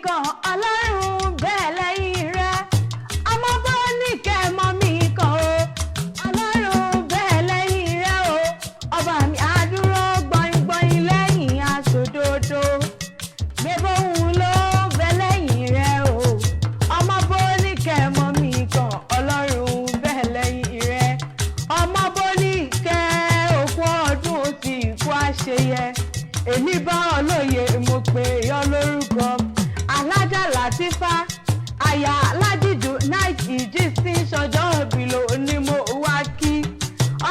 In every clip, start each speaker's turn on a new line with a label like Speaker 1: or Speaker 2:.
Speaker 1: kan Ọlọ́run bẹ́ẹ̀ lẹ́yìn rẹ̀ Omobonike mọ́ mi kan o Ọlọ́run bẹ́ẹ̀ lẹ́yìn rẹ̀ o ọba mi àdúró gbọ̀ngbọ̀n lẹ́yìn aṣòdodo gbébó òun ló bẹ́ẹ̀ lẹ́yìn rẹ̀ o Omobonike mọ́ mi kan Ọlọ́run bẹ́ẹ̀ lẹ́yìn rẹ̀ Omobonike òkú ọdún ó ti kú àṣeyẹ èmi bá olóye mo pè yọ lórúkọ alájà Latifat aya alájì Junaid ìjísí sọjọ́ òbílò ni mo wá kí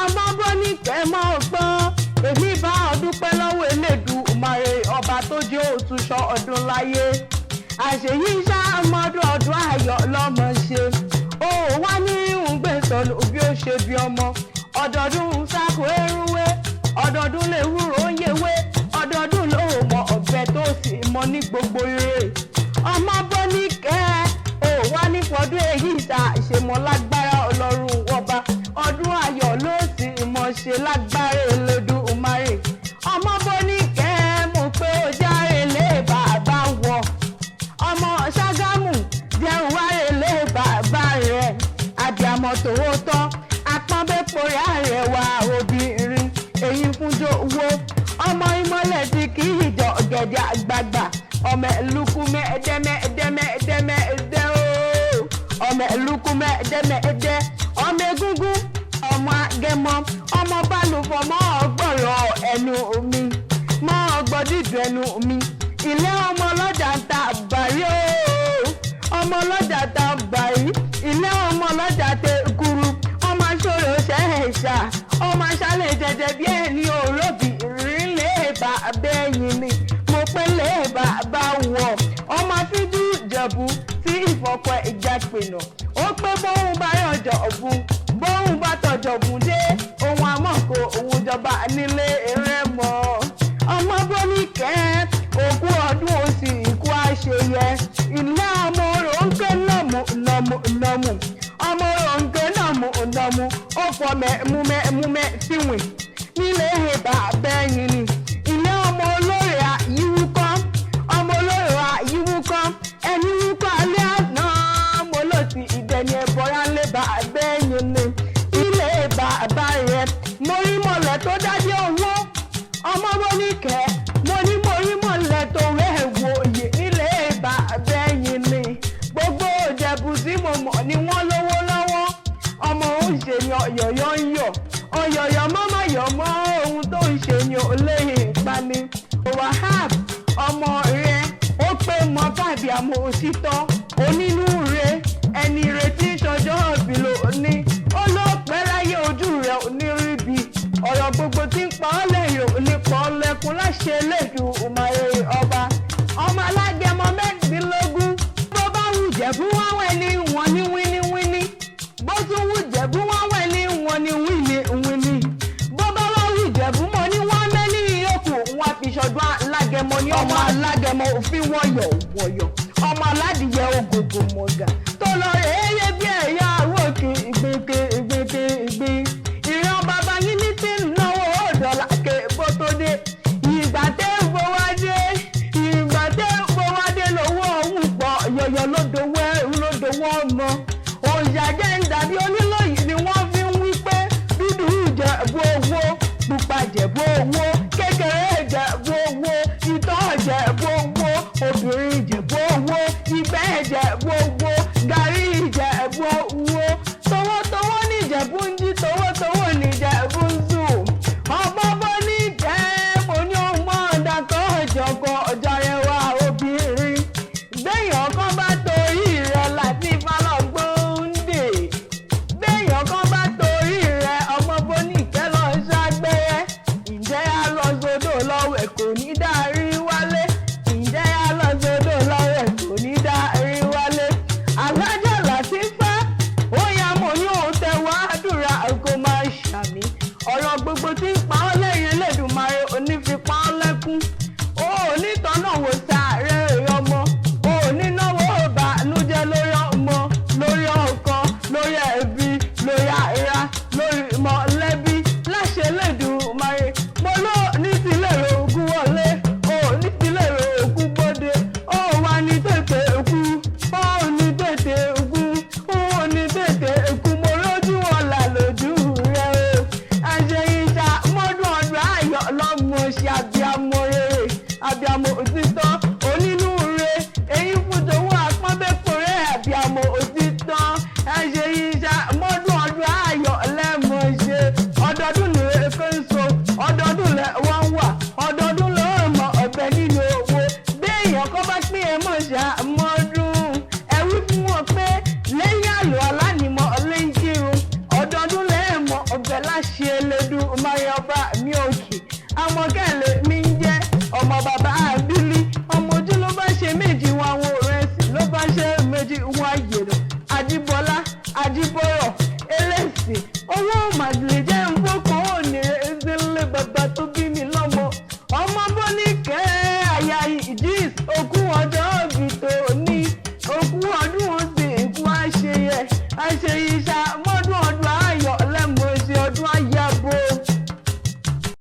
Speaker 1: Omobonike mọ́ gbọ́n èmi bá ọdúpẹ́ lọ́wọ́ Elédùmarè ọba tó jẹ́ òtúnṣọ ọdún láyé àṣeyí ṣàmọ́dún ọdún ayọ̀ lọ́mọ ṣe ó wá ní ìhùngbẹ̀sọ̀lù bí ó ṣe bí ọmọ ọdọọdún sáko erúwé ọdọọdún lè wúrò yewé ọdọọdún ló mọ ọ̀bẹ tó sì mọ ní gbogbo ire Omobonike ó wá ní fọdún èyí ìta ìṣèmọ̀ lágbára Ọlọ́run ọba ọdún ayọ̀ ló sì mọ̀ ṣe lágbára Elédùmarè Omobonike mo pé ó járe lé bàbá wọ ọmọ Ṣàgámù jẹun wáre lé bàbá rẹ̀ àbíàmọ̀ tòótọ́ apọ́nbẹ́pọ̀rẹ́ àrẹwà obìnrin èyí fúnjọ owó ọmọ ìmọ̀lẹ̀ tí kì í jọ ọ̀gẹ̀dẹ̀ àgbààgbà ọmọ ẹ̀lúkú mẹ́ẹ̀ẹ́dẹ́mẹ́ẹ̀dẹ́ ooo ọmọ ẹ̀lúkú mẹ́ẹ̀ẹ́dẹ́mẹ́ẹ̀dẹ́ ọmọ egúngún ọmọ agẹmọ ọmọ bálùfọ̀ mọ́ ọgbọ̀rọ̀ ẹnu mi mọ́ ọgbọ̀dídùn ẹnu mi ilé ọmọ ọlọ́jà ń ta àbárí ooo ọmọ ọlọ́jà ta àbárí ilé ọmọ ọlọ́jà tẹ kúrú ọmọ aṣọ́rò ṣẹ́ẹ̀ṣà ọmọ aṣálẹ̀ jẹjẹ bí ẹni òróbì rílé bàbá ẹ̀yìn ni mo pé lé bàbá wọ̀ ọmọ fídú Ìjẹ̀bú tí ìfọ̀kọ̀ ìjà pinnu ó pé bóun bá yànjọ ọ̀bùn bóun bá tọ̀jọ̀ bùn dé ohun àmọ́kò òun jọba nílé eré mọ́ Omobonike òkú ọdún òsì ìkú àṣeyẹ ilé ọmọ òǹkẹ́ nọ̀mù ọmọ òǹkẹ́ nọ̀mù ó fọ mẹ́múmẹ́ síwìn nílé bàbá ẹ̀yìn ni ilé ọmọ olóore àyíwúkọ́ ọmọ olóore àyíwúkọ́ ẹni wúkọ́ alẹ́ àná mo lọ sí ìdẹni ẹ̀bọ̀rá lé bàbá ẹ̀yìn ni ilé bàbá rẹ̀ mo rí mọ̀lẹ́ tó dájẹ́ owó Omobonike mo rí mọ̀lẹ́ tó rẹ̀ wòye nílé bàbá ẹ̀yìn ni gbogbo Ìjẹ̀bú tí mo mọ̀ ni wọ́n lówó lọ́wọ́ ọmọ òun ṣe ni ọ̀yọ̀yọ̀ ń yọ̀ ọ̀yọ̀yọ̀ mọ́mọ́ yọ̀ mọ́ ohun tó ń ṣe ni ò lè pani wahab ọmọ rẹ ó pé mọ káàbí àmọ́ òṣìtọ́ onínú rẹ ẹni retí ṣọjọ́ ìbílò ní ó ló pẹ́ láyé ojú rẹ̀ ò ní rí bi ọ̀rọ̀ gbogbo tí ń pa ọ́ lẹ́yìn ò ní pọ̀ lẹ́kùn láṣẹ Elédùmarè ọba ọmọ alágẹmọ mẹ́rìndínlógún bó bá wù Jẹ̀bú wọ́n wẹ̀ ní wọ́n ní wíníwíní bó tún wù Jẹ̀bú wọ́n wẹ̀ ní wọ́n ní wíníwíní bó bá wà wù Jẹ̀bú mọ́ ní wọ́n mẹ́ ní ìyókù wọn fi ṣọdún alágẹmọ ní ọmọ alágẹmọ òfin wọ̀yọ̀ ọmọ aládìyẹ ògògò mọ̀gà tó lọ rẹ̀ éyé bí ẹ̀yà àwòkè ìgbìn ìran bàbá yín ní tí ń náwó ọ̀dọ́là ké bó tó dé ìgbà tẹ́ ń fowádé lówó òun pọ̀ yọ̀yọ̀ lódowó ọmọ òǹyàjẹ́ ń dàbí onílòyìn ni wọ́n fi ń wí pé dúdú Ìjẹ̀bú owó pupa Ìjẹ̀bú owó kékeré Ìjẹ̀bú owó ìtọ́ Ìjẹ̀bú owó obìnrin abiyamọ òtítọ́ onínúure eyín fún tòun àpọ́nbẹ́pọ̀ rẹ̀ abiyamọ òtítọ́ ẹ̀ṣẹ̀ yìí ṣàmọ́dún ọdún ayọ̀ lẹ́mọ̀ ṣe ọdọọdún lè kó ń so ọdọọdún lẹ wọ́n wà ọdọọdún lọ́wọ́ mọ ọ̀bẹ nínú owó béèyàn kọ́ bá pín ẹ mọ̀ ṣàmọ́dún ẹ wí fún wọn pé lẹ́yìn àlọ́ alánimọ̀ lẹ́yìn kírun ọdọọdún lẹ́ẹ̀mọ ọ̀bẹ láṣẹ Elédùn mayọba mi òkè amọ̀kẹ́lẹ̀ mi ń jẹ́ ọmọ bàbá àbílí ọmọ ojú ló bá ṣe méjì wọn àwọn òrẹ́sì ló bá ṣe méjì wọn àyèrò àjíbọ́lá àjíbọ́rọ̀ ẹlẹ́sìn owó màdìlẹ̀ jẹ́ nfọ́kọ̀ òní ẹ̀ẹ́dẹ́lẹ́ bàbá tó bí mi lọ́mọ Omobonike àyà ìdís òkú ọjọ́ òbí tó ní òkú ọdún òsè ìkú àṣeyẹ àṣeyí